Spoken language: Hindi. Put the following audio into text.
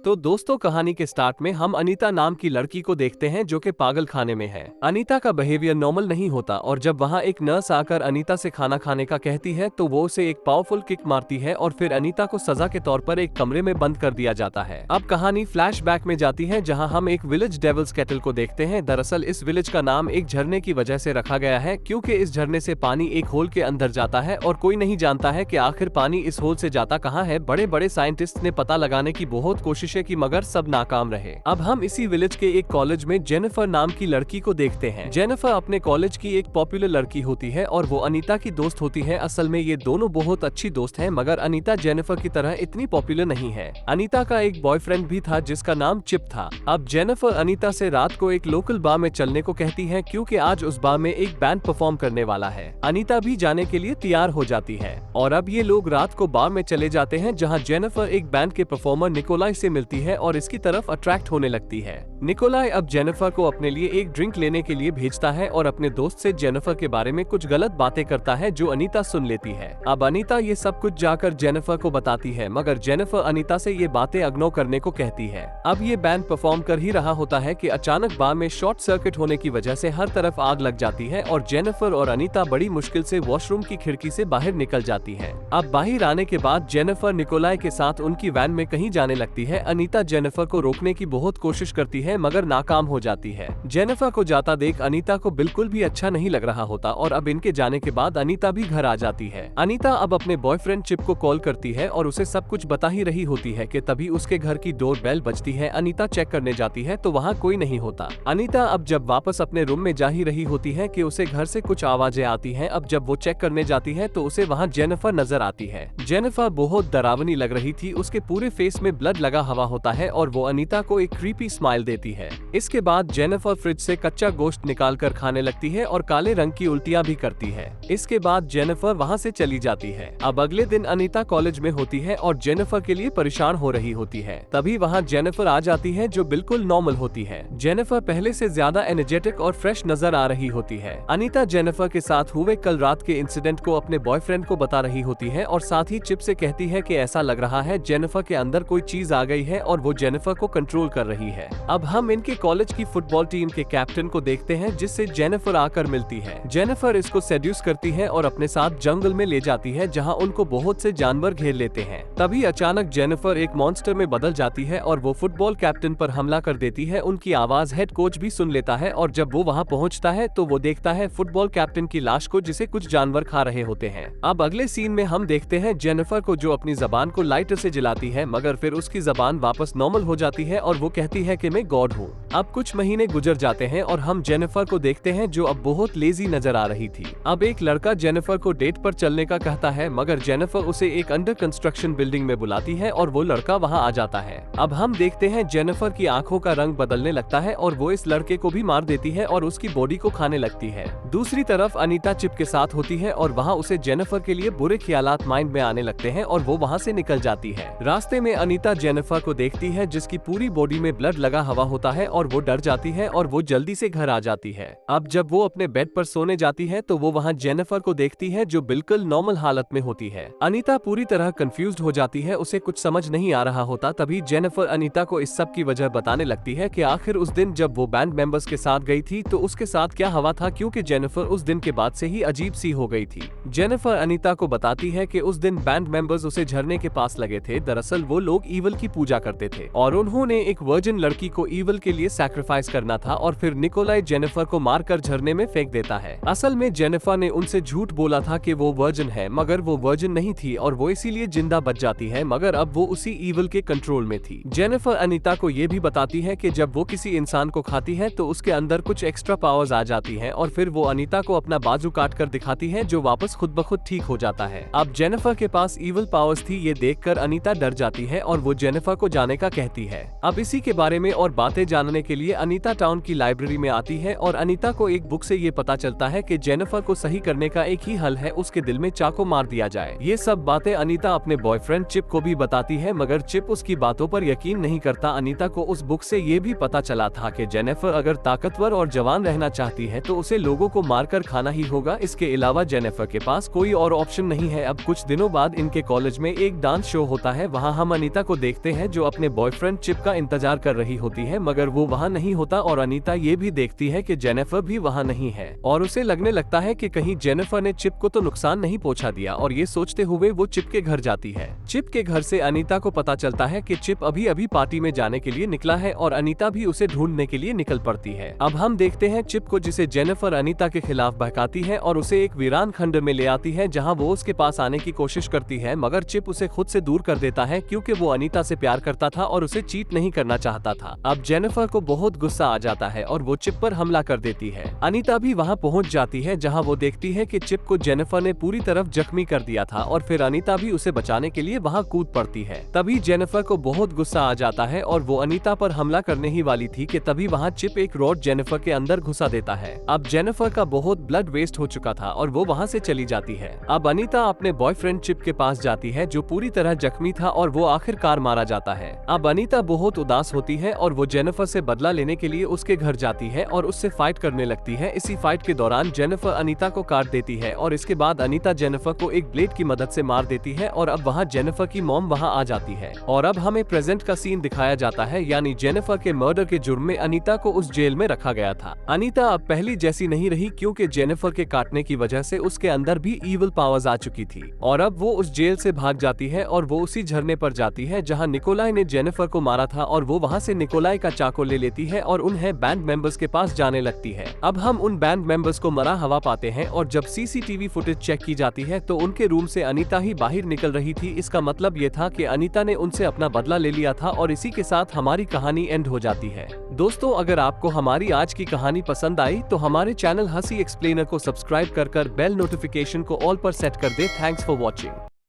तो दोस्तों, कहानी के स्टार्ट में हम अनीता नाम की लड़की को देखते हैं जो कि पागल खाने में है। अनीता का बिहेवियर नॉर्मल नहीं होता और जब वहां एक नर्स आकर अनीता से खाना खाने का कहती है तो वो उसे एक पावरफुल किक मारती है और फिर अनीता को सजा के तौर पर एक कमरे में बंद कर दिया जाता है। अब कहानी फ्लैशबैक में जाती है जहाँ हम एक विलेज डेविल्स कैटल को देखते हैं। दरअसल इस विलेज का नाम एक झरने की वजह से रखा गया है क्योंकि इस झरने से पानी एक होल के अंदर जाता है और कोई नहीं जानता है कि आखिर पानी इस होल से जाता कहाँ है। बड़े बड़े साइंटिस्ट ने पता लगाने की बहुत कोशिशें की मगर सब नाकाम रहे। अब हम इसी विलेज के एक कॉलेज में जेनिफर नाम की लड़की को देखते हैं। जेनिफर अपने कॉलेज की एक पॉपुलर लड़की होती है और वो अनीता की दोस्त होती है। असल में ये दोनों बहुत अच्छी दोस्त हैं मगर अनीता जेनिफर की तरह इतनी पॉपुलर नहीं है। अनीता का एक बॉयफ्रेंड भी था जिसका नाम चिप था। अब जेनिफर अनीता से रात को एक लोकल बार में चलने को कहती है क्योंकि आज उस बार में एक बैंड परफॉर्म करने वाला है। अनीता भी जाने के लिए तैयार हो जाती है और अब ये लोग रात को बार में चले जाते हैं जहाँ जेनिफर एक बैंड के परफॉर्मर निकोलाई से मिलती है और इसकी तरफ अट्रैक्ट होने लगती है। निकोलाई अब जेनिफर को अपने लिए एक ड्रिंक लेने के लिए भेजता है और अपने दोस्त से जेनिफर के बारे में कुछ गलत बातें करता है जो अनीता सुन लेती है। अब अनीता ये सब कुछ जाकर जेनिफर को बताती है मगर जेनिफर अनीता से ये बातें इग्नोर करने को कहती है। अब ये बैंड परफॉर्म कर ही रहा होता है कि अचानक बार में शॉर्ट सर्किट होने की वजह से हर तरफ आग लग जाती है और जेनिफर और अनीता बड़ी मुश्किल से वॉशरूम की खिड़की से बाहर निकल जाती है। अब बाहर आने के बाद जेनिफर निकोलाई के साथ उनकी वैन में कहीं जाने लगती है। अनीता जेनिफर को रोकने की बहुत कोशिश करती है मगर नाकाम हो जाती है। जेनिफर को जाता देख अनीता को बिल्कुल भी अच्छा नहीं लग रहा होता और अब इनके जाने के बाद अनीता भी घर आ जाती है। अनीता अब अपने बॉयफ्रेंड चिप को कॉल करती है और उसे सब कुछ बता ही रही होती है कि तभी उसके घर की डोर बेल बजती है। अनीता चेक करने जाती है तो वहाँ कोई नहीं होता। अनीता अब जब वापस अपने रूम में जा ही रही होती है कि उसे घर से कुछ आवाजें आती हैं। अब जब वो चेक करने जाती है तो उसे वहाँ जेनिफर नजर आती है। जेनिफर बहुत डरावनी लग रही थी, उसके पूरे फेस में ब्लड लगा हुआ होता है और वो अनीता को एक क्रीपी स्माइल देती है। इसके बाद जेनिफर फ्रिज से कच्चा गोश्त निकालकर खाने लगती है और काले रंग की उल्टियां भी करती है। इसके बाद जेनिफर वहां से चली जाती है। अब अगले दिन अनीता कॉलेज में होती है और जेनिफर के लिए परेशान हो रही होती है। तभी वहां जेनिफर आ जाती है जो बिल्कुल नॉर्मल होती है। जेनिफर पहले से ज्यादा एनर्जेटिक और फ्रेश नजर आ रही होती है। अनीता जेनिफर के साथ हुए कल रात के इंसिडेंट को अपने बॉयफ्रेंड को बता रही होती है और साथ ही चिप से कहती है कि ऐसा लग रहा है जेनिफर के अंदर कोई चीज आ गई है और वो जेनिफर को कंट्रोल कर रही है। अब हम इनके कॉलेज की फुटबॉल टीम के कैप्टन को देखते हैं जिससे जेनिफर आकर मिलती है। जेनिफर इसको सेड्यूस करती है और अपने साथ जंगल में ले जाती है जहां उनको बहुत से जानवर घेर लेते हैं। तभी अचानक जेनिफर एक मॉन्स्टर में बदल जाती है और वो फुटबॉल कैप्टन पर हमला कर देती है। उनकी आवाज हेड कोच भी सुन लेता है और जब वो वहां पहुंचता है तो वो देखता है फुटबॉल कैप्टन की लाश को जिसे कुछ जानवर खा रहे होते हैं। अब अगले सीन में हम देखते हैं जेनिफर को जो अपनी जबान को लाइटर से जलाती है मगर फिर उसकी जबान वापस नॉर्मल हो जाती है और वो कहती है कि मैं गॉड हूँ। अब कुछ महीने गुजर जाते हैं और हम जेनिफर को देखते हैं जो अब बहुत लेजी नजर आ रही थी। अब एक लड़का जेनिफर को डेट पर चलने का कहता है मगर जेनिफर उसे एक अंडर कंस्ट्रक्शन बिल्डिंग में बुलाती है और वो लड़का वहां आ जाता है। अब हम देखते हैं जेनिफर की आंखों का रंग बदलने लगता है और वो इस लड़के को भी मार देती है और उसकी बॉडी को खाने लगती है। दूसरी तरफ अनीता चिप के साथ होती है और वहाँ उसे जेनिफर के लिए बुरे ख्यालात माइंड में आने लगते हैं और वो वहाँ से निकल जाती है। रास्ते में अनीता जेनिफर को देखती है जिसकी पूरी बॉडी में ब्लड लगा हुआ होता है और वो डर जाती है और वो जल्दी से घर आ जाती है। अब जब वो अपने बेड पर सोने जाती है तो वो वहाँ जेनिफर को देखती है जो बिल्कुल नॉर्मल हालत में होती है। अनीता पूरी तरह कंफ्यूज्ड हो जाती है, उसे कुछ समझ नहीं आ रहा होता। तभी जेनिफर अनीता को इस सब की वजह बताने लगती है कि आखिर उस दिन जब वो बैंड मेंबर्स के साथ गई थी तो उसके साथ क्या हुआ था क्योंकि जेनिफर उस दिन के बाद से ही अजीब सी हो गई थी। जेनिफर अनीता को बताती है कि उस दिन बैंड मेंबर्स उसे झरने के पास लगे थे। दरअसल वो लोग ईवल की पूजा करते थे और उन्होंने एक वर्जिन लड़की को ईवल के लिए सैक्रिफाइस करना था और फिर निकोलाई जेनिफर को मारकर झरने में फेंक देता है। असल में जेनिफर ने उनसे झूठ बोला था कि वो वर्जिन है मगर वो वर्जिन नहीं थी और वो इसीलिए जिंदा बच जाती है मगर अब वो उसी ईवल के कंट्रोल में थी। जेनिफर अनीता को ये भी बताती है कि जब वो किसी इंसान को खाती है तो उसके अंदर कुछ एक्स्ट्रा पावर्स आ जाती हैं और फिर वो अनीता को अपना बाजू काट कर दिखाती है जो वापस खुद ब खुद ठीक हो जाता है। अब जेनिफर के पास ईवल पावर्स थी ये देखकर अनीता डर जाती है और वो जेनिफर को जाने का कहती है। अब इसी के बारे में और बातें जानने के लिए अनीता टाउन की लाइब्रेरी में आती है और अनीता को एक बुक से ये पता चलता है कि जेनिफर को सही करने का एक ही हल है, उसके दिल में चाकू मार दिया जाए। ये सब बातें अनीता अपने बॉयफ्रेंड चिप को भी बताती है मगर चिप उसकी बातों पर यकीन नहीं करता। अनीता को उस बुक से ये भी पता चला था कि जेनिफर अगर ताकतवर और जवान रहना चाहती है तो उसे लोगों को मारकर खाना ही होगा। इसके अलावा जेनिफर के पास कोई और ऑप्शन नहीं है। अब कुछ दिनों बाद इनके कॉलेज में एक डांस शो होता है, वहाँ हम अनीता को देखते हैं जो अपने बॉयफ्रेंड चिप का इंतजार कर रही होती है, मगर वो वहाँ नहीं होता और अनीता ये भी देखती है कि जेनिफर भी वहाँ नहीं है और उसे लगने लगता है कि कहीं जेनिफर ने चिप को तो नुकसान नहीं पहुंचा दिया, और ये सोचते हुए वो चिप के घर जाती है। चिप के घर से अनीता को पता चलता है कि चिप अभी अभी पार्टी में जाने के लिए निकला है और अनीता भी उसे ढूंढने के लिए निकल पड़ती है। अब हम देखते हैं चिप को, जिसे जेनिफर अनीता के खिलाफ बहकाती है और उसे एक वीरान खंड में ले आती है जहाँ वो उसके पास आने की कोशिश करती है, मगर चिप उसे खुद से दूर कर देता है क्योंकि वो अनीता से प्यार करता था और उसे चीट नहीं करना चाहता था। अब जेनिफर को बहुत गुस्सा आ जाता है और वो चिप पर हमला कर देती है। अनीता भी वहाँ पहुँच जाती है जहाँ वो देखती है कि चिप को जेनिफर ने पूरी तरफ जख्मी कर दिया था और फिर अनीता भी उसे बचाने के लिए वहाँ कूद पड़ती है। तभी जेनिफर को बहुत गुस्सा आ जाता है और वो अनीता पर हमला करने ही वाली थी कि तभी वहाँ चिप एक रॉड जेनिफर के अंदर घुसा देता है। अब जेनिफर का बहुत ब्लड वेस्ट हो चुका था और वो वहाँ से चली जाती है। अब अनीता अपने बॉयफ्रेंड चिप के पास जाती है जो पूरी तरह जख्मी था और वो आखिरकार मारा जाता है। अब अनीता बहुत उदास होती है और वो जेनिफर से बदला लेने के लिए उसके घर जाती है और उससे फाइट करने लगती है। इसी फाइट के दौरान जेनिफर अनीता को काट देती है और इसके बाद अनीता जेनिफर को एक ब्लेड की मदद से मार देती है और अब वहाँ जेनिफर की मॉम वहाँ आ जाती है और अब हमें प्रेजेंट का सीन दिखाया जाता है, यानी जेनिफर के मर्डर के जुर्म में अनीता को उस जेल में रखा गया था। अनीता अब पहली जैसी नहीं रही क्योंकि जेनिफर के काटने की वजह से उसके अंदर भी ईविल पावर्स आ चुकी थी और अब वो उस जेल से भाग जाती है और वो उसी झरने पर जाती है जहाँ निकोलाई ने जेनिफर को मारा था और वो वहाँ से निकोलाई का चाकू ले लेती है और उन्हें बैंड मेंबर्स के पास जाने लगती है। अब हम उन बैंड मेंबर्स को मरा हवा पाते हैं और जब सीसीटीवी फुटेज चेक की जाती है तो उनके रूम से अनीता ही बाहर निकल रही थी। इसका मतलब ये था कि अनीता ने उनसे अपना बदला ले लिया था और इसी के साथ हमारी कहानी एंड हो जाती है। दोस्तों, अगर आपको हमारी आज की कहानी पसंद आई तो हमारे चैनल हंसी एक्सप्लेनर को सब्सक्राइब कर बेल नोटिफिकेशन को ऑल पर सेट कर दे। Thanks for watching.